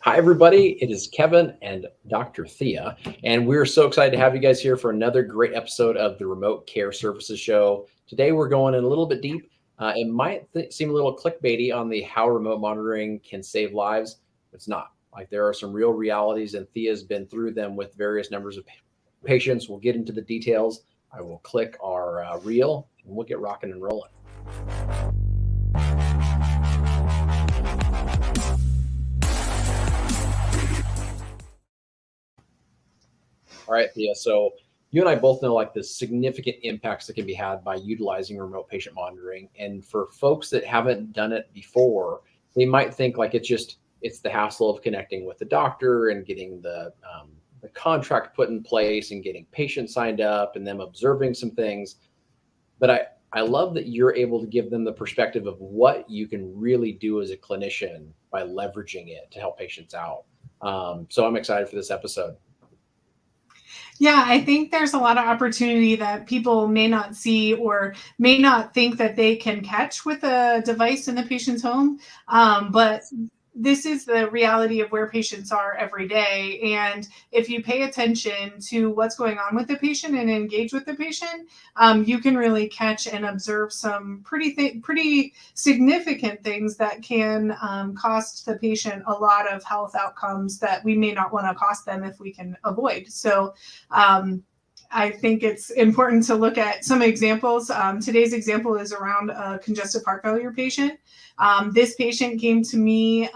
Hi, everybody. It is Kevin and Dr. Thea, and we're so excited to have you guys here for another great episode of the Remote Care Services Show. Today, we're going in a little bit deep. It might seem a little clickbaity on the how remote monitoring can save lives. It's not. Like there are some real realities, and Thea's been through them with various numbers of patients. We'll get into the details. I will click our reel, and we'll get rocking and rolling. All right, Thea. So you and I both know like the significant impacts that can be had by utilizing remote patient monitoring. And for folks that haven't done it before, they might think like it's the hassle of connecting with the doctor and getting the contract put in place and getting patients signed up and them observing some things. But I love that you're able to give them the perspective of what you can really do as a clinician by leveraging it to help patients out. So I'm excited for this episode. Yeah, I think there's a lot of opportunity that people may not see or may not think that they can catch with a device in the patient's home. But this is the reality of where patients are every day. And if you pay attention to what's going on with the patient and engage with the patient, you can really catch and observe some pretty significant things that can cost the patient a lot of health outcomes that we may not want to cost them if we can avoid. So I think it's important to look at some examples. Today's example is around a congestive heart failure patient. This patient came to me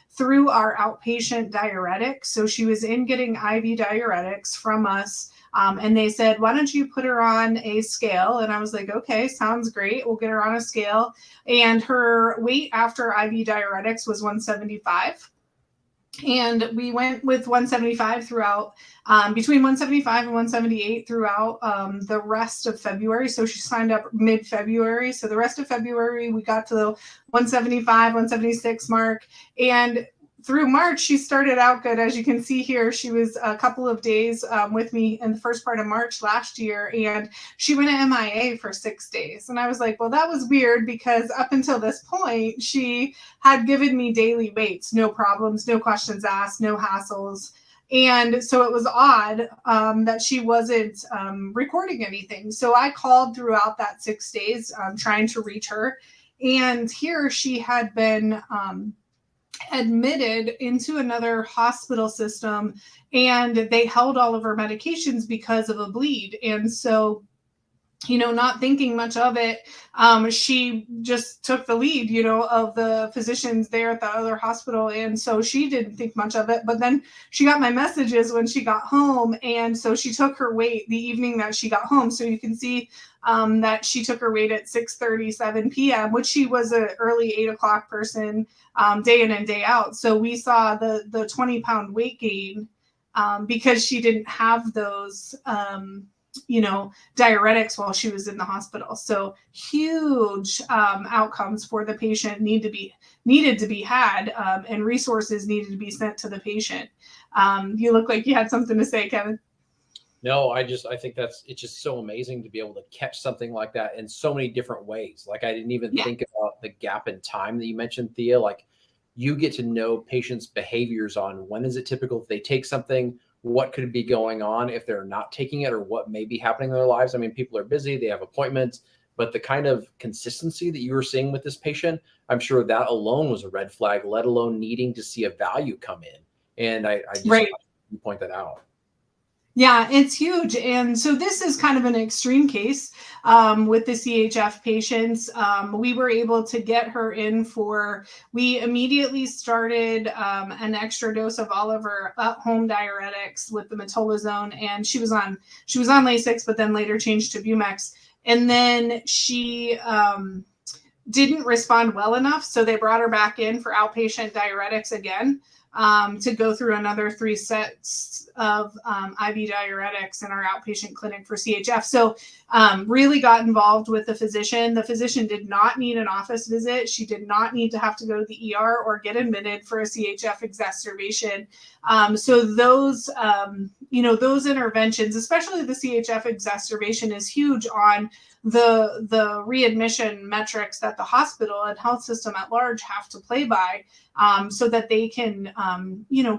through our outpatient diuretic. So she was in getting IV diuretics from us. And they said, why don't you put her on a scale? And I was like, okay, sounds great. We'll get her on a scale. And her weight after IV diuretics was 175. And we went with 175 throughout, between 175 and 178 throughout the rest of February. So she signed up mid-February. So the rest of February, we got to the 175, 176 mark. And through March, she started out good. As you can see here, she was a couple of days with me in the first part of March last year, and she went to MIA for 6 days. And I was like, well, that was weird because up until this point, she had given me daily weights, no problems, no questions asked, no hassles. And so it was odd that she wasn't recording anything. So I called throughout that 6 days trying to reach her. And here she had been admitted into another hospital system, and they held all of her medications because of a bleed. And so, not thinking much of it, she just took the lead, of the physicians there at the other hospital. And so she didn't think much of it. But then she got my messages when she got home. And so she took her weight the evening that she got home. So you can see that she took her weight at 6:37 p.m., which she was an early 8 o'clock person, day in and day out. So we saw the 20-pound weight gain because she didn't have those diuretics while she was in the hospital. So huge outcomes for the patient needed to be had, and resources needed to be sent to the patient. You look like you had something to say, Kevin. No, I think it's just so amazing to be able to catch something like that in so many different ways. Like I didn't even think about the gap in time that you mentioned, Thea. Like you get to know patients' behaviors on when is it typical if they take something, what could be going on if they're not taking it, or what may be happening in their lives. I mean, people are busy, they have appointments, but the kind of consistency that you were seeing with this patient, I'm sure that alone was a red flag, let alone needing to see a value come in. And I just you point that out. Yeah, it's huge. And so this is kind of an extreme case with the CHF patients. We were able to get her in we immediately started an extra dose of all of her at-home diuretics with the metolazone, and she was on Lasix, but then later changed to Bumex. And then she didn't respond well enough, so they brought her back in for outpatient diuretics again. To go through another 3 sets of IV diuretics in our outpatient clinic for CHF. So really got involved with the physician. The physician did not need an office visit. She did not need to have to go to the ER or get admitted for a CHF exacerbation. So those, those interventions, especially the CHF exacerbation, is huge on the readmission metrics that the hospital and health system at large have to play by, so that they can,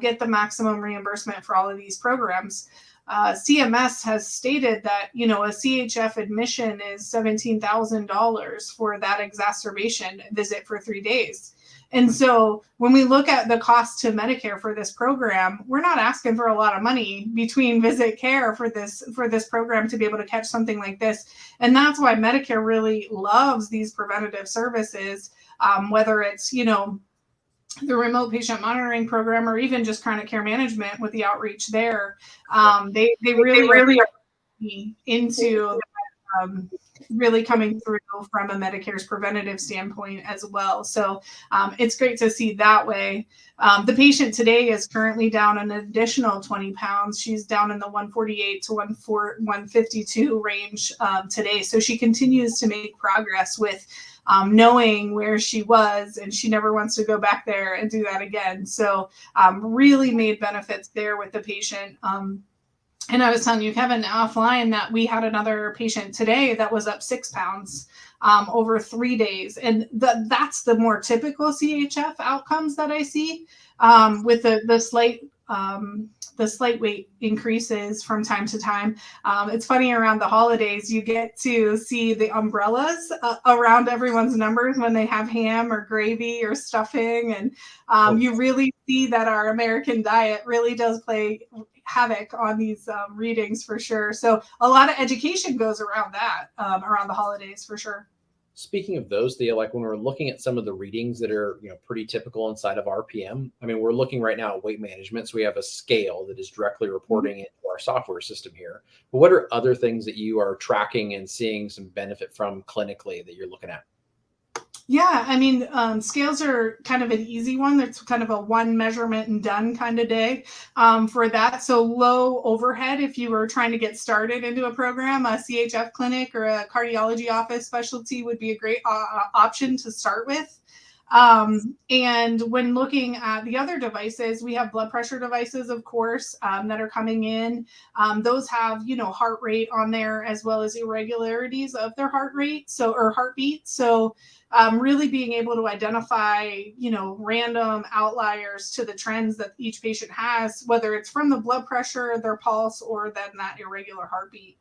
get the maximum reimbursement for all of these programs. CMS has stated that, a CHF admission is $17,000 for that exacerbation visit for 3 days. And so when we look at the cost to Medicare for this program, we're not asking for a lot of money between visit care for this program to be able to catch something like this. And that's why Medicare really loves these preventative services, whether it's, the remote patient monitoring program, or even just chronic care management with the outreach there. They really are into really coming through from a Medicare's preventative standpoint as well. So it's great to see that way. The patient today is currently down an additional 20 pounds. She's down in the 148 to 152 range today. So she continues to make progress with knowing where she was, and she never wants to go back there and do that again. So really made benefits there with the patient. And I was telling you, Kevin, offline, that we had another patient today that was up 6 pounds over 3 days. And that's the more typical CHF outcomes that I see, with the slight weight increases from time to time. It's funny, around the holidays, you get to see the umbrellas around everyone's numbers when they have ham or gravy or stuffing. And you really see that our American diet really does play havoc on these readings for sure. So a lot of education goes around that, around the holidays for sure. Speaking of those, Thea, like when we're looking at some of the readings that are, pretty typical inside of RPM, I mean, we're looking right now at weight management. So we have a scale that is directly reporting into our software system here. But what are other things that you are tracking and seeing some benefit from clinically that you're looking at? Yeah, I mean, scales are kind of an easy one. That's kind of a one measurement and done kind of day for that. So low overhead, if you were trying to get started into a program, a CHF clinic or a cardiology office specialty would be a great option to start with. And when looking at the other devices, we have blood pressure devices, of course, that are coming in. Those have, heart rate on there, as well as irregularities of their heart rate, or heartbeat. So really being able to identify, random outliers to the trends that each patient has, whether it's from the blood pressure, their pulse, or then that irregular heartbeat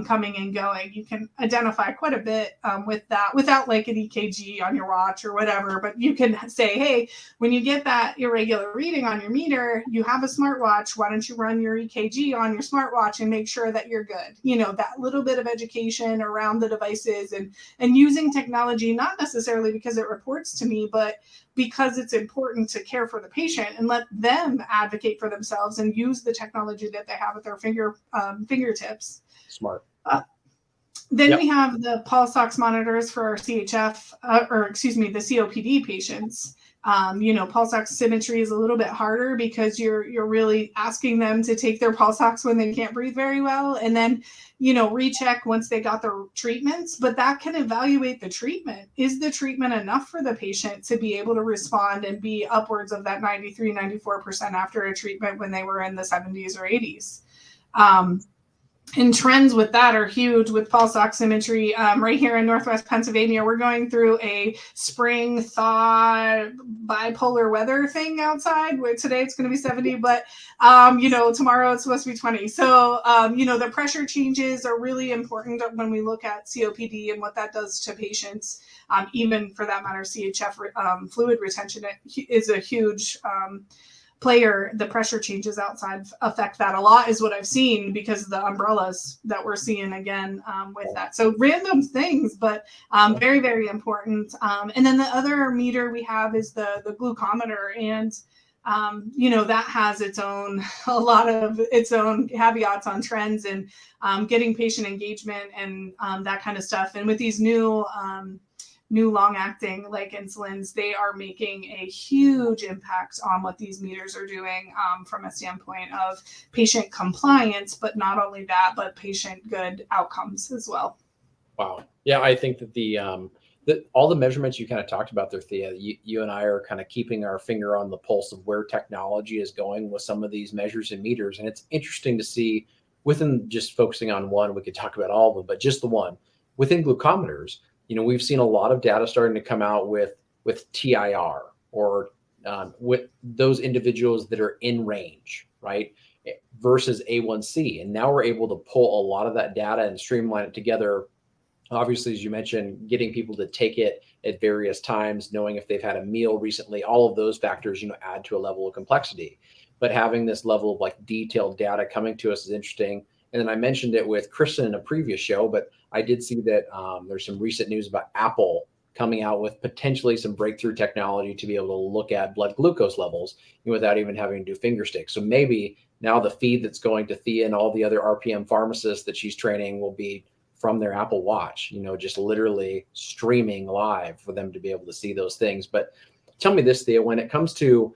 coming and going. You can identify quite a bit with that without like an EKG on your watch or whatever, but you can say, hey, when you get that irregular reading on your meter, you have a smartwatch, why don't you run your EKG on your smartwatch and make sure that you're good? That little bit of education around the devices and using technology, not necessarily because it reports to me, but because it's important to care for the patient and let them advocate for themselves and use the technology that they have at their fingertips. Smart. Then we have the pulse ox monitors for our CHF, the COPD patients. Pulse oximetry is a little bit harder because you're really asking them to take their pulse ox when they can't breathe very well, and then recheck once they got their treatments. But that can evaluate the treatment. Is the treatment enough for the patient to be able to respond and be upwards of that 93-94% after a treatment when they were in the 70s or 80s? And trends with that are huge with pulse oximetry. Right here in Northwest Pennsylvania, we're going through a spring thaw bipolar weather thing outside, where today it's going to be 70, but, tomorrow it's supposed to be 20. So, the pressure changes are really important when we look at COPD and what that does to patients. Even for that matter, CHF fluid retention is a huge player. The pressure changes outside affect that a lot, is what I've seen, because of the umbrellas that we're seeing again with that. So random things, but very, very important. And then the other meter we have is the glucometer, and that has a lot of its own caveats on trends and getting patient engagement and that kind of stuff. And with these new long-acting like insulins, they are making a huge impact on what these meters are doing from a standpoint of patient compliance, but not only that, but patient good outcomes as well. Wow. Yeah, I think that all the measurements you kind of talked about there, Thea, you and I are kind of keeping our finger on the pulse of where technology is going with some of these measures and meters. And it's interesting to see, within just focusing on one, we could talk about all of them, but just the one, within glucometers, we've seen a lot of data starting to come out with TIR, or with those individuals that are in range, right, versus A1C. And now we're able to pull a lot of that data and streamline it together. Obviously, as you mentioned, getting people to take it at various times, knowing if they've had a meal recently, all of those factors, add to a level of complexity. But having this level of like detailed data coming to us is interesting. And then I mentioned it with Kristen in a previous show, but I did see that there's some recent news about Apple coming out with potentially some breakthrough technology to be able to look at blood glucose levels without even having to do finger sticks. So maybe now the feed that's going to Thea and all the other RPM pharmacists that she's training will be from their Apple Watch, just literally streaming live for them to be able to see those things. But tell me this, Thea, when it comes to,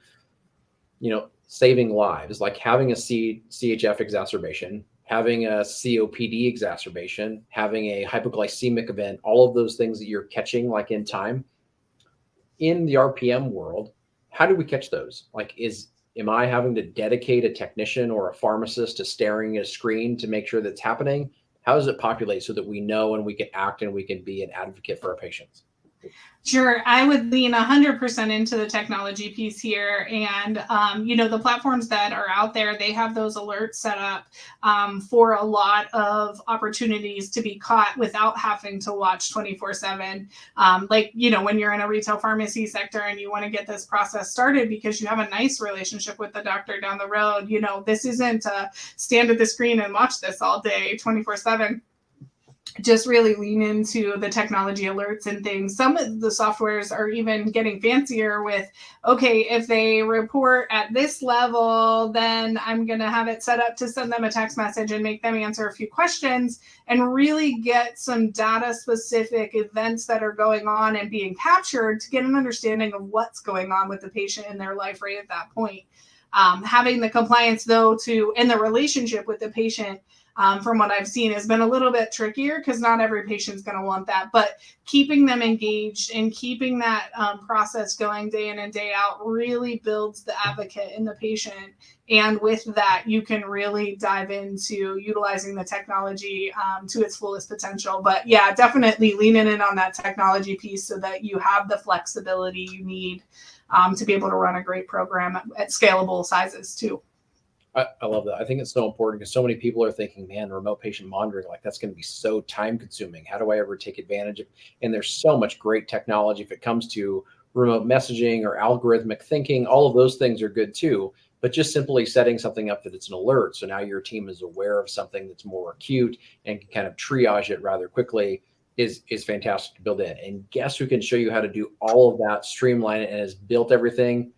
saving lives, like having a CHF exacerbation, having a COPD exacerbation, having a hypoglycemic event, all of those things that you're catching like in time, in the RPM world, how do we catch those? Like, am I having to dedicate a technician or a pharmacist to staring at a screen to make sure that's happening? How does it populate so that we know and we can act and we can be an advocate for our patients? Sure. I would lean 100% into the technology piece here. And, the platforms that are out there, they have those alerts set up for a lot of opportunities to be caught without having to watch 24/7. When you're in a retail pharmacy sector and you want to get this process started because you have a nice relationship with the doctor down the road, this isn't stand at the screen and watch this all day 24/7. Just really lean into the technology alerts and things. Some of the softwares are even getting fancier with, okay, if they report at this level, then I'm going to have it set up to send them a text message and make them answer a few questions and really get some data specific events that are going on and being captured to get an understanding of what's going on with the patient in their life right at that point. Having the compliance though and the relationship with the patient, from what I've seen, has been a little bit trickier because not every patient's going to want that. But keeping them engaged and keeping that process going day in and day out really builds the advocate in the patient. And with that, you can really dive into utilizing the technology to its fullest potential. But yeah, definitely leaning in on that technology piece so that you have the flexibility you need to be able to run a great program at scalable sizes too. I love that. I think it's so important because so many people are thinking, man, remote patient monitoring, like that's going to be so time consuming. How do I ever take advantage of? And there's so much great technology if it comes to remote messaging or algorithmic thinking. All of those things are good too. But just simply setting something up that it's an alert. So now your team is aware of something that's more acute and can kind of triage it rather quickly is fantastic to build in. And guess who can show you how to do all of that, streamline it, and has built everything?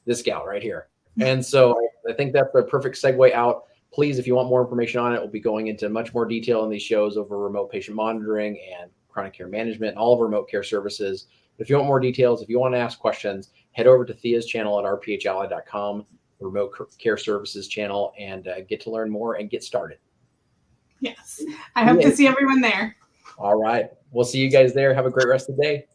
This gal right here. And so I think that's the perfect segue out. Please, if you want more information on it, we'll be going into much more detail in these shows over remote patient monitoring and chronic care management and all of remote care services. But if you want more details, if you want to ask questions, head over to Thea's channel at rphally.com, the remote care services channel, and get to learn more and get started. Yes. I hope to see everyone there. All right. We'll see you guys there. Have a great rest of the day.